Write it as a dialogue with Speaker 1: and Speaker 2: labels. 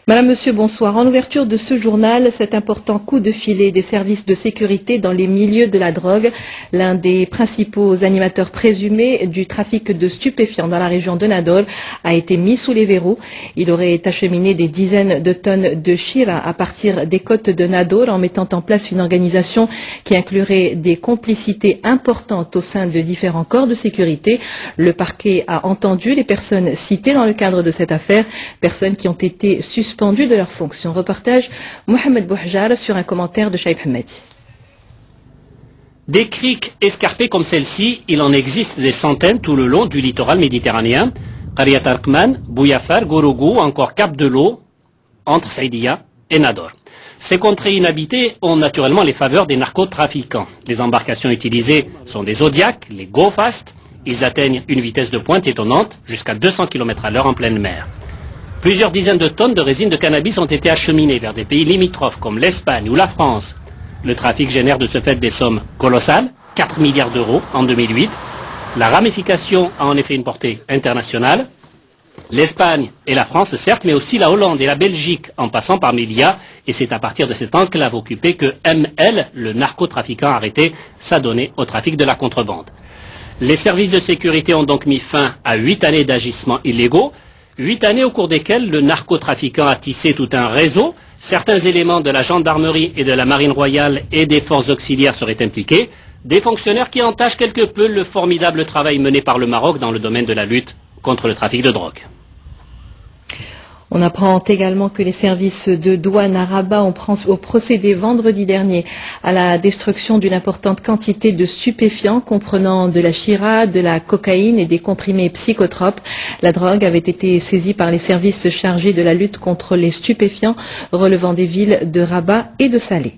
Speaker 1: Madame, Monsieur, bonsoir. En ouverture de ce journal, cet important coup de filet des services de sécurité dans les milieux de la drogue. L'un des principaux animateurs présumés du trafic de stupéfiants dans la région de Nador a été mis sous les verrous. Il aurait acheminé des dizaines de tonnes de shira à partir des côtes de Nador en mettant en place une organisation qui inclurait des complicités importantes au sein de différents corps de sécurité. Le parquet a entendu les personnes citées dans le cadre de cette affaire, personnes qui ont été suspendues de leurs fonctions. Reportage Mohamed Bouhjar sur un commentaire de Shaib Hamedi.
Speaker 2: Des criques escarpées comme celle-ci, il en existe des centaines tout le long du littoral méditerranéen. Qaryat Arkman, Bouyafar, Gorougou, encore Cap de l'Eau, entre Saïdia et Nador. Ces contrées inhabitées ont naturellement les faveurs des narcotrafiquants. Les embarcations utilisées sont des Zodiac, les Go Fast. Ils atteignent une vitesse de pointe étonnante, jusqu'à 200 km/h en pleine mer. Plusieurs dizaines de tonnes de résine de cannabis ont été acheminées vers des pays limitrophes comme l'Espagne ou la France. Le trafic génère de ce fait des sommes colossales, 4 milliards d'euros en 2008. La ramification a en effet une portée internationale. L'Espagne et la France, certes, mais aussi la Hollande et la Belgique, en passant par Melilla. Et c'est à partir de cette enclave occupée que ML, le narcotrafiquant arrêté, s'adonnait au trafic de la contrebande. Les services de sécurité ont donc mis fin à 8 années d'agissements illégaux. 8 années au cours desquelles le narcotrafiquant a tissé tout un réseau. Certains éléments de la gendarmerie et de la marine royale et des forces auxiliaires seraient impliqués. Des fonctionnaires qui entachent quelque peu le formidable travail mené par le Maroc dans le domaine de la lutte contre le trafic de drogue.
Speaker 1: On apprend également que les services de douane à Rabat ont procédé vendredi dernier à la destruction d'une importante quantité de stupéfiants comprenant de la shira, de la cocaïne et des comprimés psychotropes. La drogue avait été saisie par les services chargés de la lutte contre les stupéfiants relevant des villes de Rabat et de Salé.